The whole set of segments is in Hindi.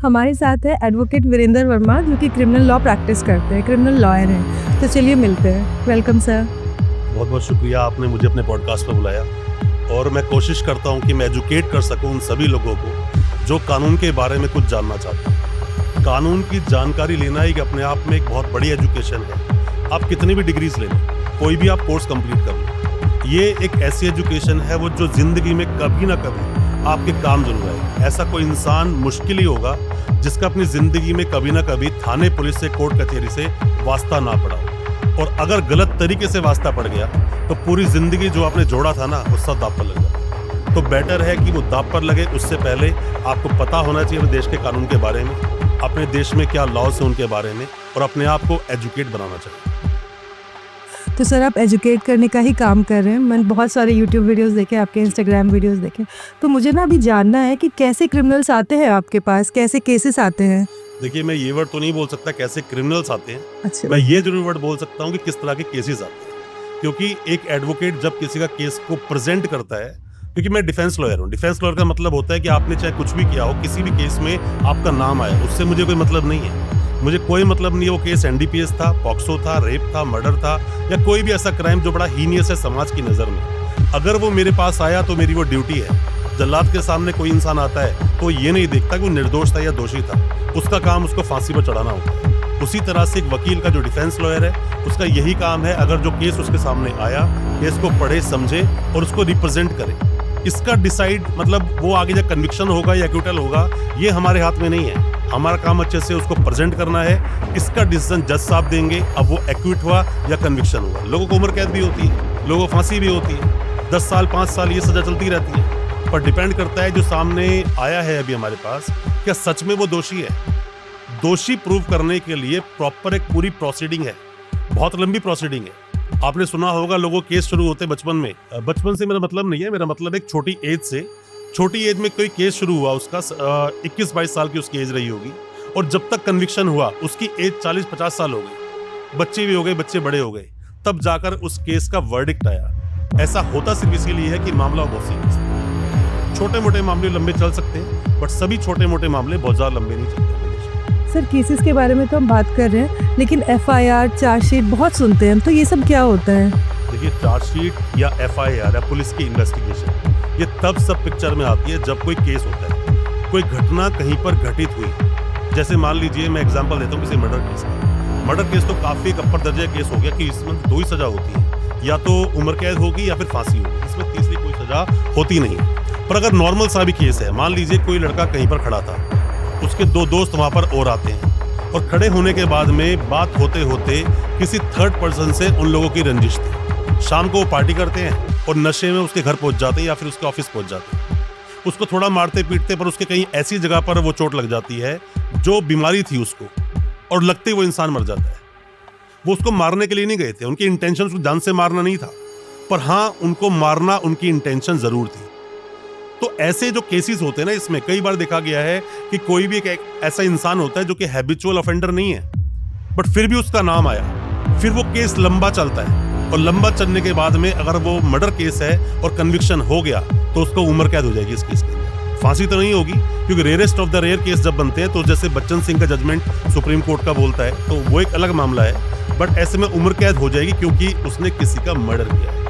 हमारे साथ है एडवोकेट वीरेंद्र वर्मा, जो कि क्रिमिनल लॉ प्रैक्टिस करते हैं, क्रिमिनल लॉयर हैं। तो चलिए मिलते हैं। Welcome sir. बहुत बहुत शुक्रिया, आपने मुझे अपने पॉडकास्ट पर बुलाया और मैं कोशिश करता हूं कि मैं एजुकेट कर सकूं उन सभी लोगों को जो कानून के बारे में कुछ जानना चाहते हैं। कानून की जानकारी लेना ही अपने आप में एक बहुत बड़ी एजुकेशन है। आप कितनी भी डिग्रीज ले लें, कोई भी आप कोर्स कंप्लीट कर लें, ये एक ऐसी एजुकेशन है वो जो ज़िंदगी में कभी ना कभी आपके काम जरूर आएगी। ऐसा कोई इंसान मुश्किल ही होगा जिसका अपनी ज़िंदगी में कभी ना कभी थाने, पुलिस से, कोर्ट कचहरी से वास्ता ना पड़ा हो। और अगर गलत तरीके से वास्ता पड़ गया तो पूरी ज़िंदगी जो आपने जोड़ा था ना, वो सब दांव पर लग जाता। तो बेटर है कि वो दांव पर लगे, उससे पहले आपको पता होना चाहिए अपने देश के कानून के बारे में, अपने देश में क्या लॉज हैं उनके बारे में, और अपने आप को एजुकेट बनाना चाहिए। तो सर, आप एजुकेट करने का ही काम कर रहे हैं। मैंने बहुत सारे यूट्यूब वीडियोस देखे, आपके इंस्टाग्राम वीडियोस देखे। तो मुझे ना अभी जानना है कि कैसे क्रिमिनल्स आते हैं आपके पास, कैसे केसेस आते हैं। देखिए, मैं ये वर्ड तो नहीं बोल सकता कैसे क्रिमिनल्स आते हैं। अच्छा। मैं ये जरूर वर्ड बोल सकता हूँ कि किस तरह के केसेस आते हैं, क्योंकि एक एडवोकेट जब किसी का केस को प्रेजेंट करता है, क्योंकि मैं डिफेंस लॉयर हूँ। डिफेंस लॉयर का मतलब होता है कि आपने चाहे कुछ भी किया हो, किसी भी केस में आपका नाम आया, उससे मुझे कोई मतलब नहीं है। मुझे कोई मतलब नहीं है वो केस एनडीपीएस था, पॉक्सो था, रेप था, मर्डर था, या कोई भी ऐसा क्राइम जो बड़ा हीनियस है समाज की नज़र में। अगर वो मेरे पास आया तो मेरी वो ड्यूटी है। जल्लाद के सामने कोई इंसान आता है तो ये नहीं देखता कि वो निर्दोष था या दोषी था, उसका काम उसको फांसी पर चढ़ाना होता है। उसी तरह से एक वकील का जो डिफेंस लॉयर है, उसका यही काम है, अगर जो केस उसके सामने आया, केस को पढ़े, समझे और उसको रिप्रेजेंट करे। इसका डिसाइड, मतलब वो आगे जब कन्विक्शन होगा या एक्विटल होगा, ये हमारे हाथ में नहीं है। हमारा काम अच्छे से उसको प्रेजेंट करना है। इसका डिसीजन जज साहब देंगे, अब वो एक्विट हुआ या कन्विक्शन हुआ। लोगों को उम्र कैद भी होती है, लोगों को फांसी भी होती है, 10 साल 5 साल ये सजा चलती रहती है। पर डिपेंड करता है जो सामने आया है अभी हमारे पास, क्या सच में वो दोषी है। दोषी प्रूव करने के लिए प्रॉपर एक पूरी प्रोसीडिंग है, बहुत लंबी प्रोसीडिंग है। आपने सुना होगा लोगों केस शुरू होते बचपन में। बचपन से मेरा मतलब नहीं है, मेरा मतलब एक छोटी एज से। छोटी एज में कोई केस शुरू हुआ, उसका 21-22 साल की उसकी एज रही होगी, और जब तक कन्विक्शन हुआ उसकी एज 40-50 साल हो गई, बच्चे भी हो गए, बच्चे बड़े हो गए, तब जाकर उस केस का वर्डिक्ट आया। ऐसा होता सिर्फ इसीलिए है कि मामला बहुत सीरियस है। छोटे मोटे मामले लंबे चल सकते हैं, बट सभी छोटे मोटे मामले बहुत ज़्यादा लंबे नहीं चलते। सर, केसेस के बारे में तो हम बात कर रहे हैं, लेकिन एफआईआर, चार्जशीट बहुत सुनते हैं हम, तो ये सब क्या होता है? देखिए, चार्जशीट या एफआईआर या पुलिस की इन्वेस्टिगेशन, ये तब सब पिक्चर में आती है जब कोई केस होता है, कोई घटना कहीं पर घटित हुई। जैसे मान लीजिए, मैं एग्जांपल देता हूँ किसी मर्डर केस का। मर्डर केस तो काफ़ी अपर दर्जे का केस हो गया कि इसमें 2 ही सज़ा होती है, या तो उम्र कैद होगी या फिर फांसी होगी, इसमें तीसरी कोई सज़ा होती नहीं। पर अगर नॉर्मल सा भी केस है, मान लीजिए कोई लड़का कहीं पर खड़ा था, उसके 2 दोस्त वहाँ पर और आते हैं, और खड़े होने के बाद में बात होते होते किसी थर्ड पर्सन से उन लोगों की रंजिश थी। शाम को वो पार्टी करते हैं और नशे में उसके घर पहुंच जाते हैं या फिर उसके ऑफिस पहुंच जाते हैं। उसको थोड़ा मारते पीटते, पर उसके कहीं ऐसी जगह पर वो चोट लग जाती है जो बीमारी थी उसको, और लगते ही वो इंसान मर जाता है। वो उसको मारने के लिए नहीं गए थे, उनकी इंटेंशन उसको जान से मारना नहीं था, पर हाँ, उनको मारना उनकी इंटेंशन जरूर थी। तो ऐसे जो केसेस होते हैं ना, इसमें कई बार देखा गया है कि कोई भी एक ऐसा इंसान होता है जो कि हैबिचुअल ऑफेंडर नहीं है, बट फिर भी उसका नाम आया, फिर वो केस लंबा चलता है, और लंबा चलने के बाद में अगर वो मर्डर केस है और कन्विक्शन हो गया तो उसको उम्र कैद हो जाएगी इस केस के लिए। फांसी तो नहीं होगी, क्योंकि rarest of the rare case जब बनते हैं, तो जैसे बच्चन सिंह का जजमेंट सुप्रीम कोर्ट का बोलता है, तो वो एक अलग मामला है, बट ऐसे में उम्र कैद हो जाएगी क्योंकि उसने किसी का मर्डर किया है।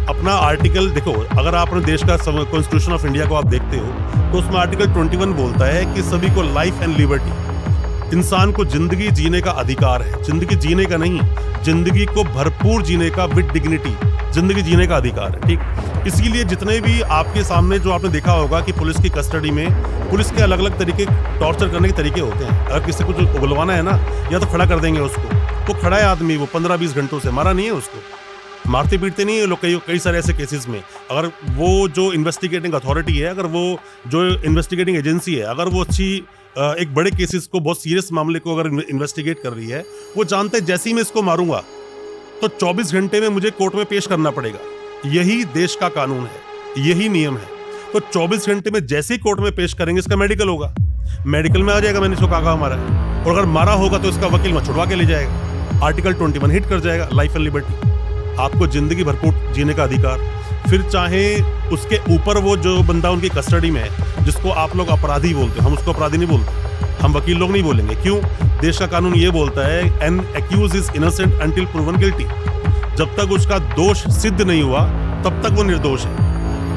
अपना आर्टिकल देखो, अगर आप अपने देश का कॉन्स्टिट्यूशन ऑफ इंडिया को आप देखते हो, तो उसमें आर्टिकल 21 बोलता है कि सभी को लाइफ एंड लिबर्टी, इंसान को जिंदगी जीने का अधिकार है। जिंदगी जीने का नहीं, जिंदगी को भरपूर जीने का, विद डिग्निटी जिंदगी जीने का अधिकार है। ठीक, इसीलिए जितने भी आपके सामने जो आपने देखा होगा कि पुलिस की कस्टडी में, पुलिस के अलग अलग तरीके टॉर्चर करने के तरीके होते हैं। अगर किसी को कुछ उगलवाना है ना, या तो खड़ा कर देंगे उसको, वो खड़ा है आदमी, वो 15-20 घंटों से, मारा नहीं है उसको, मारते पीटते नहीं है लोग। कई सारे ऐसे केसेस में अगर वो जो इन्वेस्टिगेटिंग अथॉरिटी है, अगर वो जो इन्वेस्टिगेटिंग एजेंसी है, अगर वो अच्छी एक बड़े केसेस को, बहुत सीरियस मामले को अगर इन्वेस्टिगेट कर रही है, वो जानते हैं जैसे ही मैं इसको मारूंगा तो 24 घंटे में मुझे कोर्ट में पेश करना पड़ेगा। यही देश का कानून है, यही नियम है। तो 24 घंटे में जैसे ही कोर्ट में पेश करेंगे, इसका मेडिकल होगा, मेडिकल में आ जाएगा मैंने इसको कहा मारा है, और अगर मारा होगा तो इसका वकील वहां छुड़वा के ले जाएगा, आर्टिकल 21 हिट कर जाएगा, लाइफ एंड लिबर्टी। आपको जिंदगी भरपूर जीने का अधिकार, फिर चाहे उसके ऊपर वो जो बंदा उनकी कस्टडी में है, जिसको आप लोग अपराधी बोलते हो, हम उसको अपराधी नहीं बोलते, हम वकील लोग नहीं बोलेंगे। क्यों? देश का कानून ये बोलता है an accused is innocent until proven guilty. जब तक उसका दोष सिद्ध नहीं हुआ तब तक वो निर्दोष है।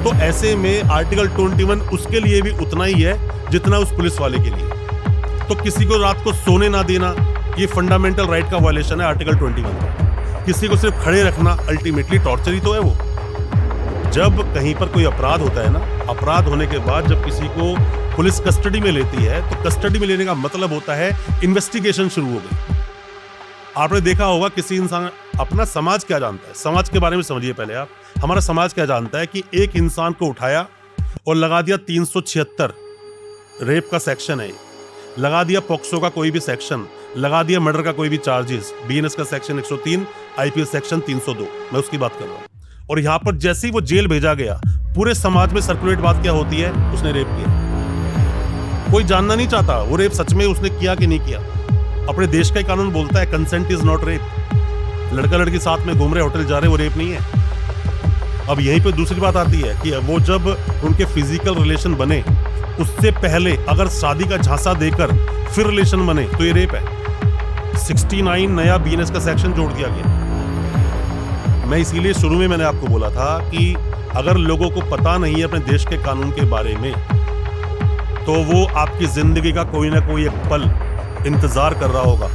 तो ऐसे में आर्टिकल 21 उसके लिए भी उतना ही है जितना उस पुलिस वाले के लिए। तो किसी को रात को सोने ना देना, ये फंडामेंटल राइट का वायलेशन है आर्टिकल 21 का। किसी को सिर्फ खड़े रखना अल्टीमेटली टॉर्चर ही तो है वो। जब कहीं पर कोई अपराध होता है ना, अपराध होने के बाद जब किसी को पुलिस कस्टडी में लेती है तो कस्टडी में लेने का मतलब होता है इन्वेस्टिगेशन शुरू हो गई। आपने देखा होगा किसी इंसान अपना समाज क्या जानता है, समाज के बारे में समझिए पहले आप। हमारा समाज क्या जानता है कि एक इंसान को उठाया और लगा दिया 376 रेप का सेक्शन है, लगा दिया पॉक्सो का कोई भी सेक्शन, लगा दिया मर्डर का कोई भी चार्जेस, बीएनएस का सेक्शन 103, आईपीएस सेक्शन 302, मैं उसकी बात कर रहा हूँ। और यहाँ पर जैसे ही वो जेल भेजा गया, पूरे समाज में सर्कुलेट बात क्या होती है, उसने रेप किया। कोई जानना नहीं चाहता वो रेप सच में उसने किया कि नहीं किया। अपने देश का ही कानून बोलता है कंसेंट इज नॉट रेप। लड़का लड़की साथ में घूम रहे, होटल जा रहे, वो रेप नहीं है। अब यहीं पे दूसरी बात आती है कि वो जब उनके फिजिकल रिलेशन बने उससे पहले अगर शादी का झांसा देकर फिर रिलेशन बने तो ये रेप है। 69 नया बीएनएस का सेक्शन जोड़ दिया गया। मैं इसीलिए शुरू में मैंने आपको बोला था कि अगर लोगों को पता नहीं है अपने देश के कानून के बारे में तो वो आपकी जिंदगी का कोई ना कोई एक पल इंतजार कर रहा होगा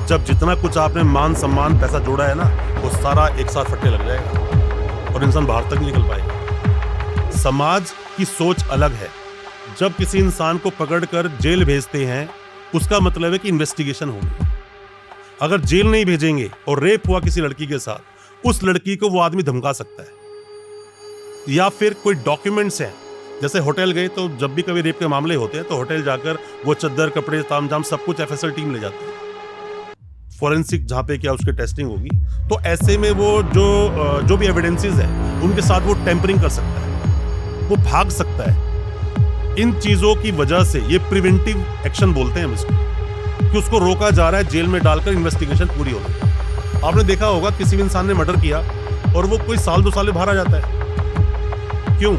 जब जितना कुछ आपने मान सम्मान पैसा जोड़ा है ना वो सारा एक साथ फट्टे लग जाएगा और इंसान बाहर तक नहीं निकल पाएगा। समाज की सोच अलग है। जब किसी इंसान को पकड़कर जेल भेजते हैं उसका मतलब है कि इन्वेस्टिगेशन होगी। अगर जेल नहीं भेजेंगे और रेप हुआ किसी लड़की के साथ, उस लड़की को वो आदमी धमका सकता है। या फिर कोई डॉक्यूमेंट्स हैं, जैसे होटल गए तो जब भी कभी रेप के मामले होते हैं तो होटल जाकर वो चद्दर कपड़े तामझाम सब कुछ एफएसएल टीम ले जाती है, फॉरेंसिक जहाँ पे क्या उसकी टेस्टिंग होगी। तो ऐसे में वो जो भी एविडेंसेस हैं उनके साथ वो टेम्परिंग कर सकता है, वो भाग सकता है। इन चीजों की वजह से ये प्रिवेंटिव एक्शन बोलते हैं हम इसको, कि उसको रोका जा रहा है जेल में डालकर इन्वेस्टिगेशन पूरी होगी। आपने देखा होगा किसी भी इंसान ने मर्डर किया और वो कोई साल 2 साल में बाहर आ जाता है। क्यों?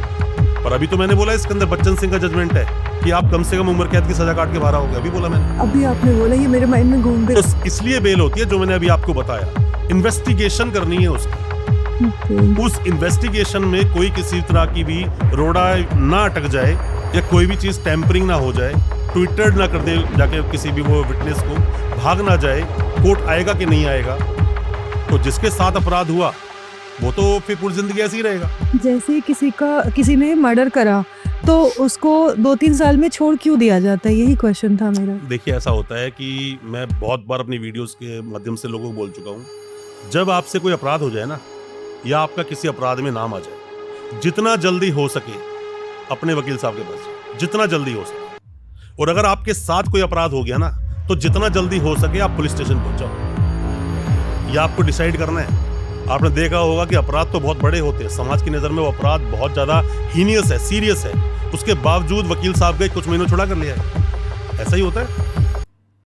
पर अभी तो मैंने बोला इसके अंदर बच्चन सिंह का जजमेंट है कि आप कम से कम उम्र कैद की सजा काट के बाहर आओगे। अभी बोला मैंने, अभी आपने बोला, ये मेरे माइंड में घूम गया। तो इसलिए बेल होती है जो मैंने अभी आपको बताया। इन्वेस्टिगेशन करनी है उसकी। उस इन्वेस्टिगेशन में कोई किसी तरह की भी रोड़ा ना अटक जाए या कोई भी चीज टेम्परिंग ना हो जाए, ट्विटर ना कर दे जाके किसी भी वो विटनेस को, भाग ना जाए, कोर्ट आएगा कि नहीं आएगा। तो जिसके साथ अपराध हुआ वो तो फिर पूरी जिंदगी ऐसे ही रहेगा। जैसे किसी ने मर्डर करा तो उसको 2-3 साल में छोड़ क्यों दिया जाता है, यही क्वेश्चन था मेरा। देखिए ऐसा होता है कि मैं बहुत बार अपनी वीडियोस के माध्यम से लोगों को बोल चुका हूँ, जब आपसे कोई अपराध हो जाए ना या आपका किसी अपराध में नाम आ जाए, जितना जल्दी हो सके अपने वकील साहब के पास, जितना जल्दी हो सके। और अगर आपके साथ कोई अपराध हो गया ना तो जितना जल्दी हो सके आप पुलिस स्टेशन पहुंच जाओ। यह आपको डिसाइड करना है। आपने देखा होगा कि अपराध तो बहुत बड़े होते हैं, समाज की नज़र में वो अपराध बहुत ज़्यादा हीनियस है, सीरियस है, उसके बावजूद वकील साहब गए कुछ महीनों छुड़ा कर लिया है। ऐसा ही होता है।